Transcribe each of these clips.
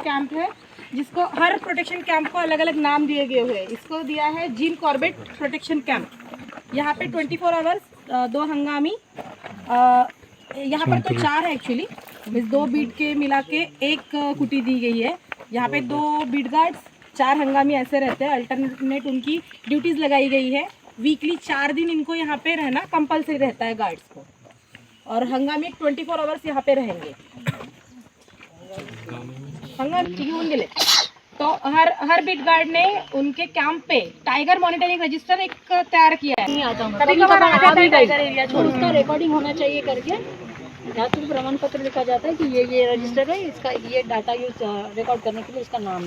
Camp है, जिसको हर protection camp को अलग अलग नाम दिए गए हुए हैं। इसको दिया है जीन कॉर्बेट प्रोटेक्शन कैंप। यहाँ पे 24 आवर्स 2 हंगामी, यहाँ पर तो 4 है एक्चुअली, इस 2 बीट के मिला के 1 कुटी दी गई है। यहाँ पे 2 बीट गार्ड्स, 4 हंगामी ऐसे रहते हैं, अल्टरनेट उनकी ड्यूटीज़ लगाई गई है। वीकली 4 दिन इनको यहाँ पे रहना कंपलसरी रहता है गार्ड्स को, और हंगामी 24 आवर्स यहाँ पे रहेंगे। हंगामी घेऊन गेले तो हर बीट गार्ड ने उनके कैंप पे टाइगर मॉनिटरिंग रजिस्टर एक तैयार किया है। कभी कभार टाइगर एरिया छोड़, उसका रिकॉर्डिंग होना चाहिए करके यहाँ तो प्रमाण पत्र लिखा जाता है कि ये रजिस्टर है, इसका ये डाटा यूज रिकॉर्ड करने के लिए इसका नाम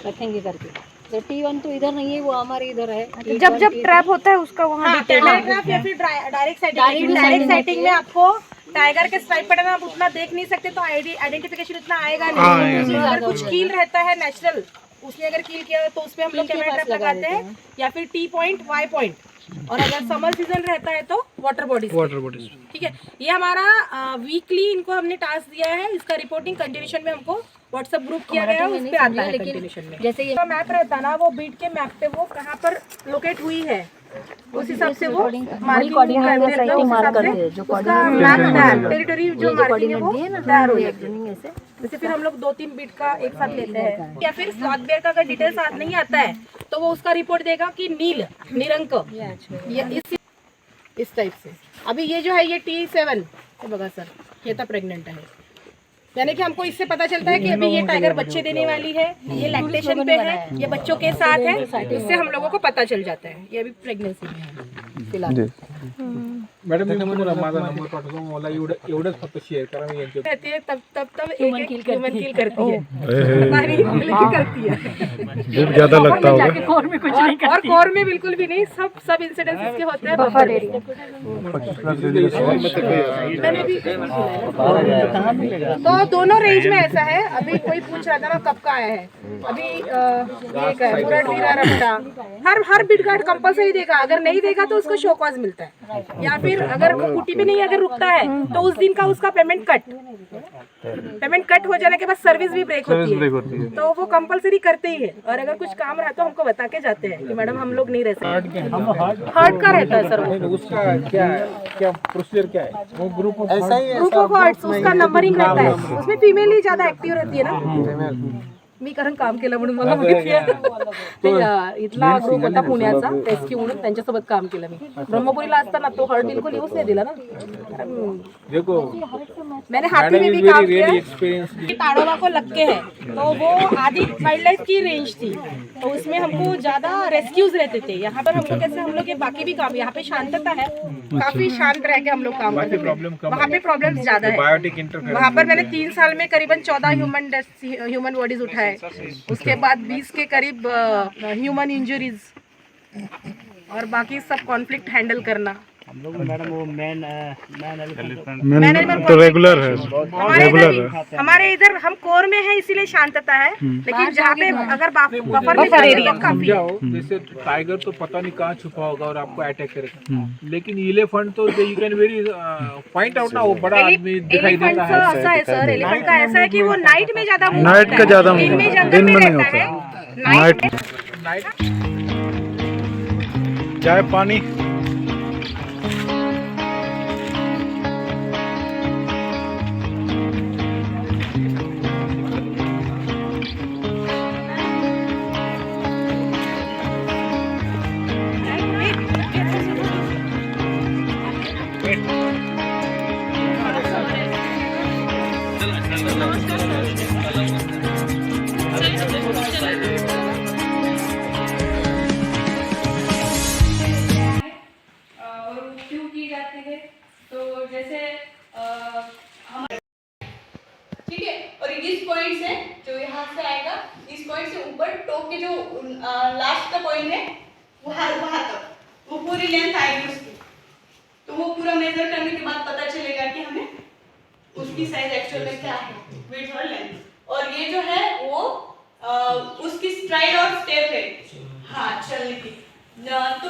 रखेंगे करके। तो T1 तो इधर नहीं है, वो हमारे इधर है। जब ट्रैप होता है उसका वहाँ ट्रैप या फिर डायरेक्ट सेटिंग में आपको टाइगर के स्ट्राइप पैटर्न आप उतना देख नहीं सकते, तो आइडेंटिफिकेशन उतना आएगा नहीं। अगर कुछ कील रहता है नेचुरल, उसने अगर कील किया तो उसपे हम लोग कैमरा ट्रैप लगाते हैं, या फिर T पॉइंट Y पॉइंट, और अगर समर सीजन रहता है तो वाटर बॉडीज। ठीक है, ये हमारा वीकली इनको हमने टास्क दिया है। इसका रिपोर्टिंग कंटिन्यूशन में हमको व्हाट्सएप ग्रुप किया गया है, उस पे आता है कंटिन्यूशन में। जैसे ये मैप रहता ना, वो बीट के मैप पे वो कहाँ पर लोकेट हुई है उस हिसाब से वो मार्किंग टेरिटरी जो मार्किंग है वो तैयार हो जाती है। जैसे फिर हम लोग 2-3 बीट का एक साथ लेते हैं, या फिर स्वाद बेयर का अगर डिटेल साथ नहीं आता है तो वो उसका रिपोर्ट देगा कि निरंक इस टाइप से। अभी ये जो है ये T7 बघा सर, ये तो प्रेग्नेंट है, यानी कि हमको इससे पता चलता है कि अभी ये टाइगर बच्चे देने वाली है, ये लैक्टेशन पे है, ये बच्चों के साथ है, इससे हम लोगों को पता चल जाता है ये अभी प्रेग्नेंसी में है फिलहाल। मॅडम मी तुम्हाला माझा नंबर पाठवतो, मला एवढंच फक्त शेअर करा, मी यांच्या रहती है तब ह्यूमन किल करती है, हमारी करती है। ज्यादा लगता होगा, कोर में कुछ नहीं करती, और कोर में बिल्कुल भी नहीं। सब इंसिडेंट्स इसके होते हैं बफर एरिया। तो दोनों रेंज में ऐसा है। अभी कोई पूछ रहा था ना कब का आया है, अभी ये का है पूरा वीरा रपटा। हर बिट गार्ड कंपलसरी देगा, अगर नहीं देगा तो उसको शो कॉज मिलता है, या फिर अगर वो कुटी पे नहीं अगर रुकता है तो उस दिन का उसका पेमेंट कट हो जाने के बाद सर्विस भी ब्रेक होती है, तो वो कंपलसरी करते ही है। और अगर कुछ काम रहा तो हमको बता के जाते हैं कि मैडम हम लोग नहीं रह सकते। हार्ट का रहता है सर, उसका क्या प्रोसीजर क्या है? वो ग्रुप ऑफ हार्ट्स, उसका नंबरिंग रहता है, उसमें फीमेल ही ज्यादा एक्टिव रहती है ना। मी कारण काम केलं म्हणून मला माहिती आहे। ते इथला ग्रुप होता पुण्याचा रेस्क्यू म्हणून, त्यांच्यासोबत काम केलं मी। ब्रह्मपुरीला असताना तो हर्ट बिल्कुल यूज नहीं दिला ना। देखो मैंने हाथी में भी काम किया। ताड़ोबा को लग के है तो वो आदि वाइल्ड लाइफ की रेंज थी, तो उसमें हमको ज्यादा रेस्क्यूज रहते थे। यहाँ पर हम लोग कैसे, हम लोग ये बाकी भी काम, यहाँ पे शांतता है, काफी शांत रह के हम लोग काम करते हैं। वहाँ पे प्रॉब्लम ज्यादा है। वहाँ पर मैंने 3 साल में करीबन 14 ह्यूमन बॉडीज उठाए, उसके बाद 20 के करीब ह्यूमन इंजरीज, और बाकी सब कॉन्फ्लिक्ट हैंडल करना। मैन तो रेगुलर है, हमारे इधर हम कोर में है इसीलिए शांतता है, लेकिन जहाँ पे अगर बफर में एरिया काफी जाओ, जैसे टाइगर तो पता नहीं कहाँ छुपा होगा और आपको अटैक करेगा, लेकिन एलिफेंट तो you can very point out ना, वो बड़ा आदमी दिखाई देता है। ऐसा है सर, एलिफेंट का ऐसा है कि वो नाइट में ज्यादा, नाइट का ज्यादा, दिन में नहीं होता, नाइट चाय पानी। क्यों की जाती है, तो जैसे ठीक है, और इस पॉइंट से जो यहाँ से आएगा, इस पॉइंट से ऊपर टॉप के जो लास्ट का पॉइंट है वहाँ तक वो पूरी लेंथ आएगी उसकी, तो वो पूरा मेजर करने के बाद पता चलेगा कि हमें उसकी साइज एक्चुअल में क्या है, विड्थ और लेंथ। और ये जो है वो उसकी स्ट्राइड और स्टेप है, हाँ चलने की। तो